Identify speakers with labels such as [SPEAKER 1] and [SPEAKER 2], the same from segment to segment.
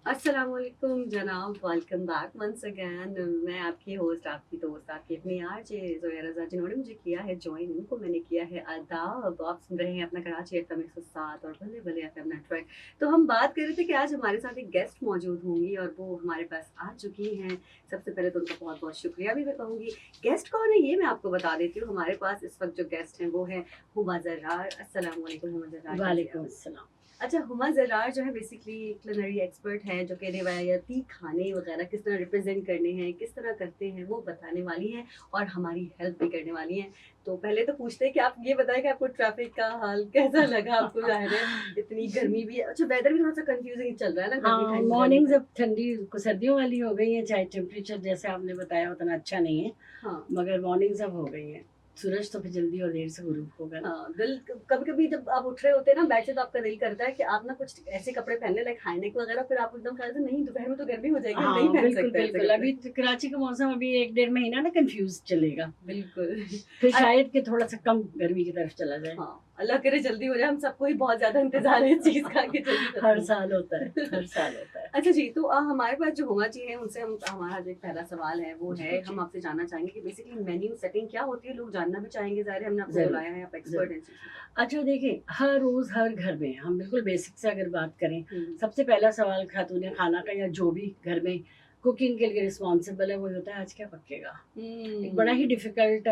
[SPEAKER 1] अस्सलामुअलैकुम जनाब, welcome back once again. मैं आपकी होस्ट, आपकी दोस्त, आपकी अपनी आरजे ज़ोया रज़ा, जिन्होंने मुझे किया है जॉइन, उनको मैंने किया है आदाब। आप सुन रहे हैं अपना कराची एफएम 107 और बल्ले बल्ले एफएम नेटवर्क। तो हम बात कर रहे थे कि आज हमारे साथ एक गेस्ट मौजूद होंगी और वो हमारे पास आ चुकी हैं। सबसे पहले तो उनका बहुत बहुत शुक्रिया भी मैं कहूँगी। गेस्ट कौन है ये मैं आपको बता देती हूँ। हमारे पास इस वक्त जो गेस्ट हैं वो है हुमा ज़र्रार। अस्सलामुअलैकुम हुमा ज़र्रार, कैसे हैं
[SPEAKER 2] वालेकुम
[SPEAKER 1] आप?
[SPEAKER 2] अस्सलाम।
[SPEAKER 1] अच्छा, हुमा ज़रार जो है बेसिकली कुलिनरी एक्सपर्ट हैं, जो कि रिवायती खाने वगैरह किस तरह रिप्रेज़ेंट करने हैं, किस तरह करते हैं, वो बताने वाली हैं और हमारी हेल्प भी करने वाली हैं। तो पहले तो पूछते हैं कि आप ये बताएँ कि आपको ट्रैफ़िक का हाल कैसा लगा आपको? ज़ाहिर है इतनी गर्मी भी है, अच्छा वेदर भी थोड़ा-सा कन्फ्यूज़िंग चल रहा है ना, गर्मी
[SPEAKER 2] हाँ,
[SPEAKER 1] ठंड, गर्मी
[SPEAKER 2] मॉर्निंग्स
[SPEAKER 1] ठंड।
[SPEAKER 2] अब ठंडी सर्दियों वाली हो गई हैं, चाहे टेम्परेचर जैसे आपने बताया उतना अच्छा नहीं है,
[SPEAKER 1] हाँ।
[SPEAKER 2] मगर मॉर्निंग्स अब हो गई हैं। सूरज तो फिर जल्दी और देर से गुरूब होगा ना।
[SPEAKER 1] हाँ, दिल कभी-कभी जब आप उठ रहे होते हैं ना बेड से, तो आपका दिल करता है कि आप ना कुछ ऐसे कपड़े पहन लें लाइक हाई नेक वगैरह, फिर आपको एकदम ख्याल आता है नहीं दोपहर में तो गर्मी हो जाएगी, हम नहीं
[SPEAKER 2] हाँ,
[SPEAKER 1] पहन
[SPEAKER 2] बिल्कुल,
[SPEAKER 1] सकते ऐसे
[SPEAKER 2] बिल्कुल।
[SPEAKER 1] कपड़े।
[SPEAKER 2] अभी तो कराची का मौसम अभी 1 डेढ़ महीना ना कन्फ्यूज़ चलेगा।
[SPEAKER 1] बिल्कुल।
[SPEAKER 2] फिर
[SPEAKER 1] अ
[SPEAKER 2] शायद कि थोड़ा-सा कम गर्मी की तरफ चला जाए।
[SPEAKER 1] हाँ, अल्लाह करे जल्दी हो जाए, हम सबको ही बहुत ज़्यादा इंतज़ार है इस चीज़ का कि जल्दी खत्म
[SPEAKER 2] हर
[SPEAKER 1] हो।
[SPEAKER 2] साल होता है, हर साल होता है।
[SPEAKER 1] अच्छा जी, तो हमारे पास जो हुमा जी हैं, उनसे हम हमारा जो एक पहला सवाल है वो है,
[SPEAKER 2] पूछिए।
[SPEAKER 1] हम आपसे जानना चाहेंगे कि बेसिकली मेन्यू सेटिंग क्या होती है? लोग जानना भी चाहेंगे, ज़ाहिर है हमने आपको
[SPEAKER 2] ज़रूर,
[SPEAKER 1] बुलाया है, आप एक्सपर्ट
[SPEAKER 2] ज़रूर।
[SPEAKER 1] हैं इस चीज़ में।
[SPEAKER 2] अच्छा देखिए, हर रोज़ हर घर में हम बिल्कुल बेसिक से अगर बात करें,
[SPEAKER 1] हुँ,
[SPEAKER 2] सबसे पहला सवाल खातून खाना का या जो भी घर में कुकिंग के लिए रिस्पॉन्सिबल है, वो होता है आज क्या पकेगा? एक बड़ा ही
[SPEAKER 1] हुँ,
[SPEAKER 2] डिफ़िकल्ट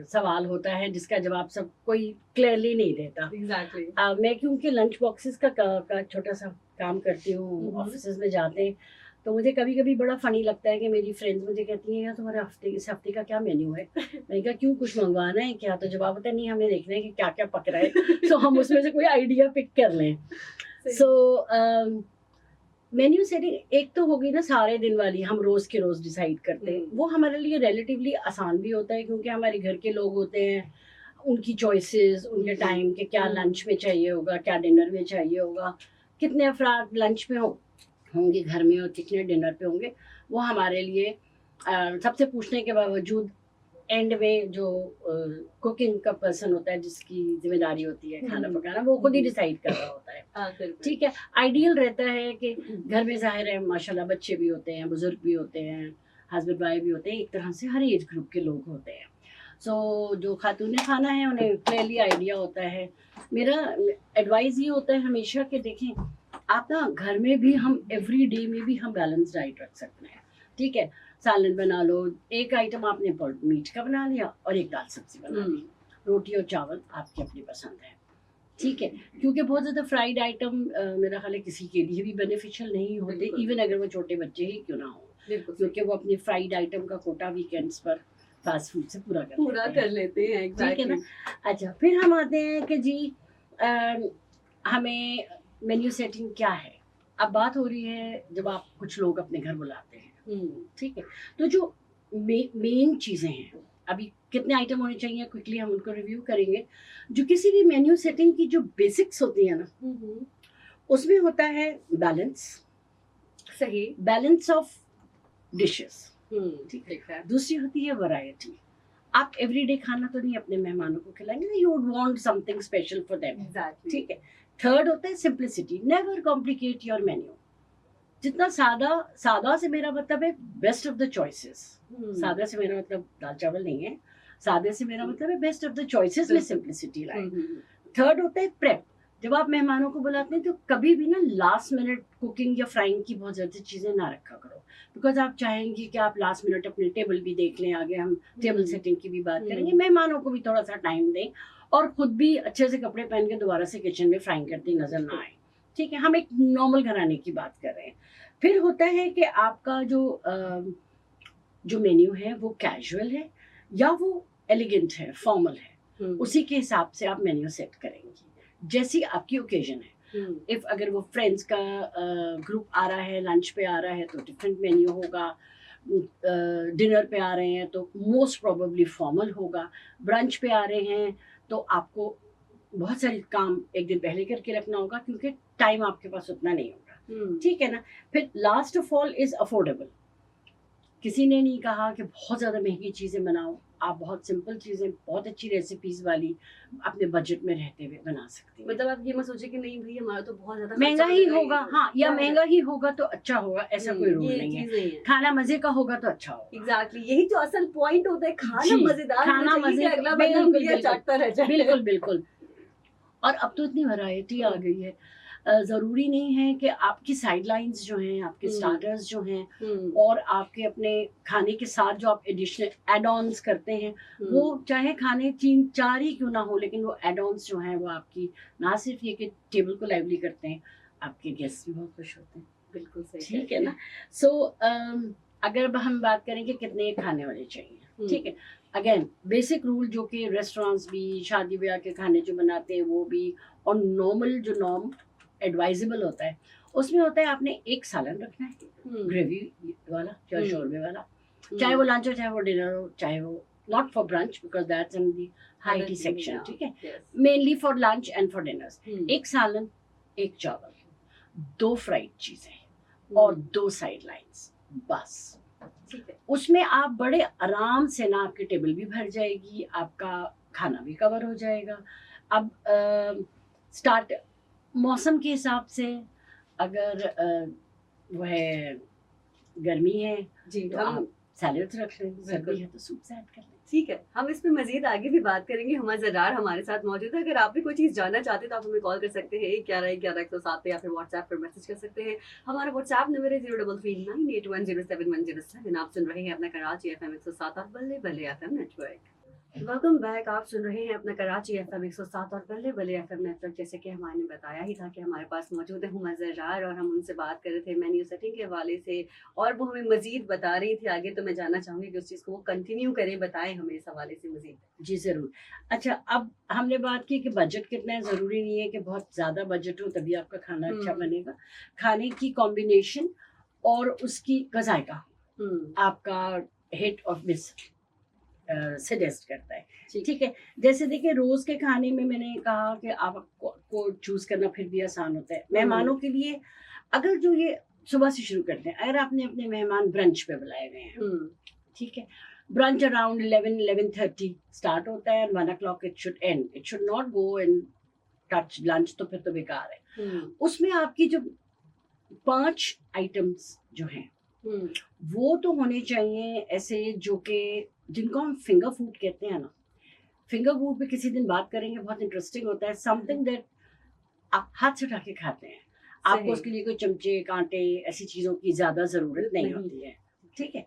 [SPEAKER 2] सवाल होता है जिसका जवाब सब कोई क्लियरली नहीं देता।
[SPEAKER 1] एग्ज़ैक्टली।
[SPEAKER 2] मैं क्योंकि लंच बॉक्सेस का छोटा-सा काम करती हूँ,
[SPEAKER 1] हुँ, हुँ।
[SPEAKER 2] ऑफ़िसेज़ में जाते हैं, तो मुझे कभी-कभी बड़ा फ़नी लगता है कि मेरी फ्रेंड्स मुझे कहती हैं, "यार तुम्हारे इस हफ़्ते का क्या मेन्यू है?" मैंने कहा, "क्यों कुछ मँगवाना है क्या?" तो जवाब होता है, "नहीं, हमें देखना है कि क्या-क्या पक रहा है, सो हम उसमें से कोई आइडिया पिक कर लें।"
[SPEAKER 1] सही।
[SPEAKER 2] सो मेन्यू सेटिंग एक तो हो गई ना सारे दिन वाली, हम रोज़ के रोज़ डिसाइड करते हैं।
[SPEAKER 1] हुँ,
[SPEAKER 2] वो हमारे लिए रिलेटिवली आसान भी होता है क्योंकि हमारे घर के लोग होते हैं, उनकी चॉइसेस, उनके
[SPEAKER 1] हुँ,
[SPEAKER 2] टाइम के क्या
[SPEAKER 1] हुँ,
[SPEAKER 2] लंच में चाहिए होगा, क्या डिनर में चाहिए होगा, कितने अफ़राद लंच में होंगे घर में और कितने डिनर पे होंगे, वो हमारे लिए सबसे पूछने के बावजूद एंड में जो कुकिंग का पर्सन होता है जिसकी ज़िम्मेदारी होती है
[SPEAKER 1] हुँ,
[SPEAKER 2] खाना
[SPEAKER 1] हुँ,
[SPEAKER 2] पकाना, वो खुद ही
[SPEAKER 1] हुँ।
[SPEAKER 2] डिसाइड कर रहा होता है।
[SPEAKER 1] आखिर में।
[SPEAKER 2] ठीक है, आइडियल रहता है कि घर में ज़ाहिर है माशाल्लाह बच्चे भी होते हैं, बुज़ुर्ग भी होते हैं, हस्बैंड वाइफ भी होते हैं, एक तरह से हर एज ग्रुप के लोग होते हैं। सो जो खातून खाना है उन्हें क्लियरली आइडिया होता है। मेरा एडवाइस ये होता है हमेशा कि देखें, आप ना घर में भी हम एवरी डे में भी हम बैलेंस डाइट रख सकते हैं, ठीक है? सालन बना लो, एक आइटम आपने मीट का बना लिया और एक दाल सब्ज़ी बना
[SPEAKER 1] हुँ,
[SPEAKER 2] ली। रोटी और चावल आपकी अपनी पसंद है। ठीक है, क्योंकि बहुत ज़्यादा फ्राइड आइटम मेरा ख़्याल है किसी के लिए भी बेनिफिशियल नहीं होते,
[SPEAKER 1] बिल्कुल,
[SPEAKER 2] इवन अगर वो छोटे बच्चे ही क्यों ना हों,
[SPEAKER 1] बिल्कुल सही।
[SPEAKER 2] क्योंकि वो अपनी फ्राइड आइटम का कोटा वीकेंड्स पर फ़ास्ट फूड से पूरा कर
[SPEAKER 1] पूरा
[SPEAKER 2] लेते
[SPEAKER 1] कर
[SPEAKER 2] हैं,
[SPEAKER 1] लेते हैं,
[SPEAKER 2] ठीक है ना?
[SPEAKER 1] एग्ज़ैक्टली।
[SPEAKER 2] अच्छा, फिर हम आते हैं कि जी हमें मेन्यू सेटिंग क्या है? अब बात हो रही है जब आप कुछ लोग अपने घर बुलाते हैं,
[SPEAKER 1] हुँ,
[SPEAKER 2] ठीक है? तो जो मेन चीज़ें हैं, अभी कितने आइटम होने चाहिए क्विकली हम उनको रिव्यू करेंगे। जो किसी भी मेन्यू सेटिंग की जो बेसिक्स होती हैं ना,
[SPEAKER 1] हुँ, हुँ,
[SPEAKER 2] उसमें होता है बैलेंस,
[SPEAKER 1] सही।
[SPEAKER 2] बैलेंस ऑफ डिशेज़,
[SPEAKER 1] हुँ,
[SPEAKER 2] ठीक है?
[SPEAKER 1] ठीक है।
[SPEAKER 2] दूसरी होती है वैरायटी। आप एवरीडे खाना तो नहीं अपने मेहमानों को खिलाएँगे ना, you would want something special for them,
[SPEAKER 1] exactly.
[SPEAKER 2] ठीक है? थर्ड होता है simplicity, never complicate your menu. जितना सादा सादा से मेरा मतलब है बेस्ट ऑफ द चॉइसेस।
[SPEAKER 1] हुँ,
[SPEAKER 2] सादा से मेरा मतलब दाल-चावल नहीं है। सादे से मेरा मतलब है बेस्ट ऑफ द चॉइसेस में
[SPEAKER 1] बिल्कुल।
[SPEAKER 2] सिम्प्लिसिटी
[SPEAKER 1] हुँ,
[SPEAKER 2] लाएँ।
[SPEAKER 1] हुँ, हुँ।
[SPEAKER 2] थर्ड होता है प्रेप। जब आप मेहमानों को बुलाते हैं तो कभी भी ना लास्ट मिनट कुकिंग या फ्राइंग की बहुत ज़्यादा चीज़ें ना रखा करो। बिकॉज़ आप चाहेंगी कि आप लास्ट मिनट अपने टेबल भी देख लें, आगे हम टेबल
[SPEAKER 1] हुँ,
[SPEAKER 2] सेटिंग की भी बात करेंगे।
[SPEAKER 1] हुँ,
[SPEAKER 2] मेहमानों को भी थोड़ा-सा टाइम दें और खुद भी अच्छे से कपड़े पहन के दोबारा से किचन में फ्राइंग करती नज़र ना
[SPEAKER 1] बिल्कुल।
[SPEAKER 2] आएँ। ठीक है? हम एक नॉर्मल घराने की बात कर रहे हैं। फिर होता है कि आपका जो मेन्यू है वो कैजुअल है या वो एलिगेंट है, फॉर्मल है।
[SPEAKER 1] हुँ,
[SPEAKER 2] उसी के हिसाब से आप मेन्यू सेट करेंगी। जैसी आपकी ओकेज़न है।
[SPEAKER 1] हुँ,
[SPEAKER 2] इफ अगर वो फ्रेंड्स का ग्रुप आ रहा है, लंच पे आ रहा है तो डिफरेंट मेन्यू होगा। डिनर पे आ रहे हैं तो मोस्ट प्रोबेबली फॉर्मल होगा। ब्रंच पे आ रहे हैं तो आपको बहुत सारे काम एक दिन पहले करके रखना होगा क्योंकि टाइम आपके पास उतना नहीं होगा।
[SPEAKER 1] हुँ,
[SPEAKER 2] ठीक है ना? फिर last of all is affordable. किसी ने नहीं कहा कि बहुत ज़्यादा महँगी चीज़ें बनाओ, आप बहुत सिंपल चीज़ें, बहुत अच्छी रेसिपीज वाली अपने बजट में रहते हुए बना सकती हैं।
[SPEAKER 1] मतलब आप ये मत सोचिए कि नहीं भाई हमारा तो बहुत ज्यादा
[SPEAKER 2] महंगा
[SPEAKER 1] खर्चा
[SPEAKER 2] ही
[SPEAKER 1] हो
[SPEAKER 2] होगा,
[SPEAKER 1] जाएगा,
[SPEAKER 2] हाँ, या
[SPEAKER 1] जाहिर है।
[SPEAKER 2] महंगा ही होगा तो अच्छा होगा, ऐसा कोई रूल
[SPEAKER 1] ये
[SPEAKER 2] नहीं है।
[SPEAKER 1] चीज नहीं है।
[SPEAKER 2] खाना मजे का होगा तो अच्छा होगा।
[SPEAKER 1] एग्जैक्टली यही तो असल पॉइंट होता है, खाना
[SPEAKER 2] जी,
[SPEAKER 1] मजेदार होना
[SPEAKER 2] खाना
[SPEAKER 1] चाहिए कि
[SPEAKER 2] मजे,
[SPEAKER 1] अगला बंदा
[SPEAKER 2] बिल्कुल
[SPEAKER 1] उंगलियां
[SPEAKER 2] बिल्कुल
[SPEAKER 1] चाटता रह जाए।
[SPEAKER 2] बिल्कुल बिल्कुल। और अब तो इतनी वैरायटी आ गई है, ज़रूरी नहीं है कि आपकी साइड लाइन्स जो हैं, आपके स्टार्टर्स जो हैं और आपके अपने खाने के साथ जो आप एडिशनल एड ऑन्स करते हैं, वो चाहे खाने 3-4 ही क्यों ना हो, लेकिन वो एड ऑन्स जो हैं वो आपकी ना सिर्फ ये कि टेबल को लाइवली करते हैं, आपके गेस्ट भी बहुत खुश होते हैं।
[SPEAKER 1] बिल्कुल सही
[SPEAKER 2] ठीक है ना। सो अगर अब हम बात करें कि कितने खाने वाले चाहिए, ठीक है, अगेन बेसिक रूल जो कि रेस्टोरेंट्स भी, शादी ब्याह के खाने जो बनाते हैं वो भी, और नॉर्मल जो नॉर्म एडवाइजेबल होता है उसमें होता है आपने एक सालन रखना है, ग्रेवी वाला या शोरबे वाला, चाहे वो लंच हो चाहे वो डिनर हो, चाहे वो not for brunch because that's in the high tea section, ठीक है, mainly for lunch and for dinners. एक सालन, एक चावल, 2 फ्राइड चीजें और 2 साइड लाइन्स, बस।
[SPEAKER 1] ठीक है।
[SPEAKER 2] उसमें आप बड़े आराम से ना, आपकी टेबल भी भर जाएगी, आपका खाना भी कवर हो जाएगा। अब स्टार्ट मौसम के हिसाब से, अगर वो है गर्मी है
[SPEAKER 1] जी,
[SPEAKER 2] तो आप सैलेड्स रख लें, सर्दी है तो सूप ऐड कर लें।
[SPEAKER 1] ठीक है, हम इस पे मजीद आगे भी बात करेंगे। हमारा ज़रार हमारे साथ मौजूद है। अगर आप भी कोई चीज़ जानना चाहते हैं तो आप हमें कॉल कर सकते हैं 1111 पे या फिर व्हाट्सएप पर मैसेज कर सकते हैं। हमारा व्हाट्सएप नंबर है 033981071007। आप सुन रहे हैं अपना कराची FM 107 और बल्ले बल्ले FM नेटवर्क। Welcome back. आप सुन रहे हैं अपना कराची FM 107 और बल्ले बल्ले FM नेटवर्क। जैसे कि हमारे बताया ही था कि हमारे पास मौजूद है हुमा ज़रार और हम उनसे बात कर रहे थे मेन्यू सेटिंग के हवाले से, और वो हमें मजीद बता रही थी आगे। तो मैं जानना चाहूँगी कि उस चीज़ को वो कंटिन्यू करें, बताएं हमें इस हवाले से मजीद।
[SPEAKER 2] जी ज़रूर। अच्छा, अब हमने बात की कि बजट कितना है। ज़रूरी नहीं है कि बहुत ज़्यादा बजट हो तभी आपका खाना अच्छा बनेगा। खाने की कॉम्बिनेशन और उसकी ज़ायका आपका हिट और मिस सजेस्ट करता है, ठीक है। जैसे देखिए, रोज के खाने में मैंने कहा कि आपको चूज करना फिर भी आसान होता है। मेहमानों के लिए अगर जो ये सुबह से शुरू करते हैं, अगर आपने अपने मेहमान ब्रंच पे बुलाए हुए हैं, ठीक है, ब्रंच अराउंड 11-11:30 स्टार्ट होता है, 1 o'clock it should and, it should not go and touch lunch, तो फिर तो बेकार है। उसमें आपकी जो 5 आइटम्स जो हैं वो तो होने चाहिए ऐसे जो कि जिनको हम फिंगर फूड कहते हैं ना। फिंगर फूड पे किसी दिन बात करेंगे, बहुत इंटरेस्टिंग होता है। समथिंग दैट आप हाथ से उठा के खाते हैं, आपको उसके लिए कोई चमचे कांटे ऐसी चीजों की ज्यादा जरूरत नहीं होती है, ठीक है।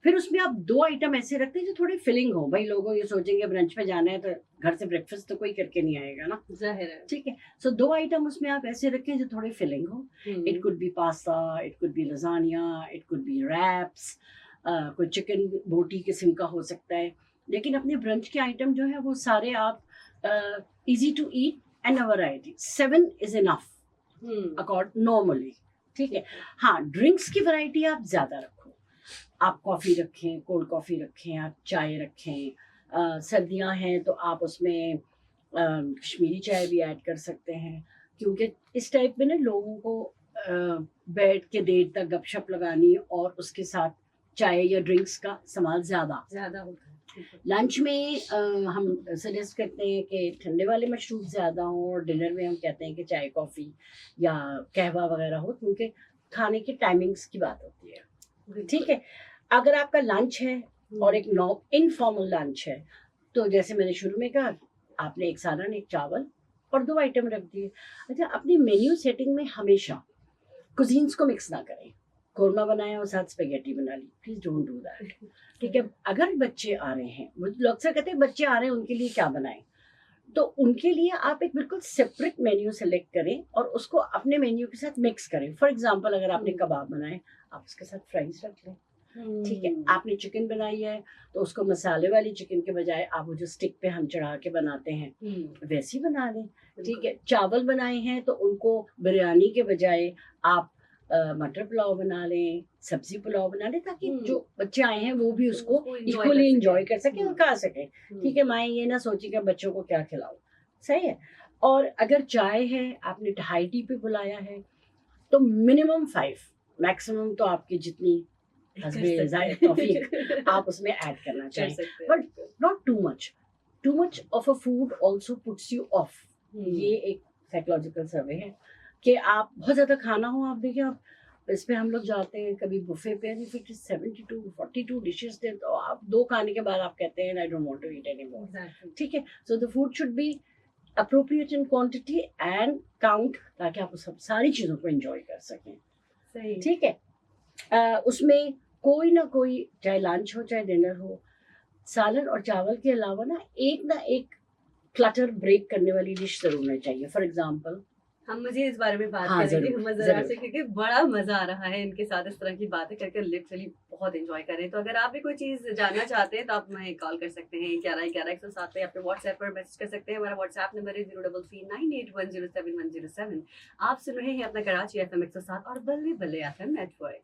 [SPEAKER 2] फिर उसमें आप 2 आइटम ऐसे रखते हैं जो थोड़ी फिलिंग हो। भाई लोगों ये सोचेंगे ब्रंच पे जाना है तो घर से ब्रेकफास्ट तो कोई करके नहीं आएगा ना,
[SPEAKER 1] जाहिर है,
[SPEAKER 2] ठीक है। सो 2 आइटम उसमें आप ऐसे रखें जो थोड़ी फिलिंग हो। It could be pasta, it could be lasagna, it could be wraps, कोई चिकन बोटी किस्म का हो सकता है। लेकिन अपने ब्रंच के आइटम जो है वो सारे आप easy to eat and a variety 7 is enough accord normally, ठीक है। हाँ, ड्रिंक्स की वैरायटी आप ज्यादा रखो। आप कॉफ़ी रखें, कोल्ड कॉफ़ी रखें, आप चाय रखें। सर्दियाँ हैं तो आप उसमें कश्मीरी चाय भी ऐड कर सकते हैं, क्योंकि इस टाइप में ना लोगों को बैठ के देर तक गपशप लगानी और उसके साथ चाय या ड्रिंक्स का इस्तेमाल ज़्यादा
[SPEAKER 1] होता है।
[SPEAKER 2] लंच में हम सजेस्ट करते हैं कि ठंडे वाले मशरूब ज़्यादा हों, और डिनर में हम कहते हैं कि चाय कॉफ़ी या कहवा वगैरह हो, क्योंकि खाने की टाइमिंग्स की बात होती है, ठीक है। अगर आपका लंच है और एक इनफॉर्मल लंच है, तो जैसे मैंने शुरू में कहा, आपने एक सालन, एक चावल और 2 आइटम रख दिए। अच्छा, अपनी मेन्यू सेटिंग में हमेशा कुजीन्स को मिक्स ना करें। कोरमा बनाया और साथ स्पेगेटी बना ली, प्लीज डोंट डू दैट, ठीक है। अगर बच्चे आ रहे हैं, लोग अक्सर कहते हैं बच्चे आ रहे हैं उनके लिए क्या बनाएं, तो उनके लिए आप एक बिल्कुल सेपरेट मेन्यू सेलेक्ट करें और उसको अपने मेन्यू के साथ मिक्स करें। फॉर एग्जांपल, अगर आपने कबाब बनाए, आप उसके साथ फ्राइज रख लें, ठीक है। आपने चिकन बनाई है तो उसको मसाले वाली चिकन के बजाय आप वो जो स्टिक पे हम चढ़ा के बनाते हैं वैसी बना लें, ठीक है। चावल बनाए हैं तो उनको बिरयानी के बजाय आप मटर पुलाव बना लें, सब्जी पुलाव बना लें, ताकि जो बच्चे आए हैं वो भी उसको इक्वली एंजॉय कर सके और खा सके, ठीक है। माएँ ये ना सोची कि बच्चों को क्या खिलाओ, सही है। और अगर चाय है, आपने हाई टी पे बुलाया है, तो मिनिमम 5, मैक्सिमम तो आपकी जितनी हस्बे जायद तौफीक आप उसमें ऐड करना
[SPEAKER 1] कर
[SPEAKER 2] चाहें,
[SPEAKER 1] सकते हैं।
[SPEAKER 2] But not too much of a food also puts you of. ये एक साइकोलॉजिकल सर्वे है कि आप बहुत ज्यादा खाना हो, आप देखिए आप इस पे हम लोग जाते हैं कभी बुफे पे, 72 42 डिशेस दे, तो आप 2 खाने के बाद आप कहते हैं I don't want to eat any more.
[SPEAKER 1] Exactly.
[SPEAKER 2] ठीक है, so the food should be appropriate in quantity and count, ताकि आप उस सब सारी चीजों को एंजॉय कर सकें।
[SPEAKER 1] सही।
[SPEAKER 2] ठीक है, उसमें कोई ना कोई, चाहे लंच हो चाहे डिनर हो, सालन और चावल के अलावा ना एक क्लटर ब्रेक करने वाली डिश जरूर होनी चाहिए। फॉर एग्जाम्पल,
[SPEAKER 1] हम मुझे इस बारे में बात
[SPEAKER 2] हाँ,
[SPEAKER 1] करेंगे
[SPEAKER 2] जरूर,
[SPEAKER 1] हम जरा
[SPEAKER 2] जरूर।
[SPEAKER 1] से, क्योंकि बड़ा मजा आ रहा है इनके साथ इस तरह की बातें करके, लिटरली बहुत एंजॉय कर रहे हैं। तो अगर आप भी कोई चीज जानना चाहते हैं तो आप हमें कॉल कर सकते हैं 11 11 107 पे, अपने व्हाट्सएप पर मैसेज कर सकते हैं। हमारा व्हाट्सएप नंबर है 03398107107। आप सुन रहे हैं अपना कराची FM 107 और बल्ले बल्ले FM नेटवर्क।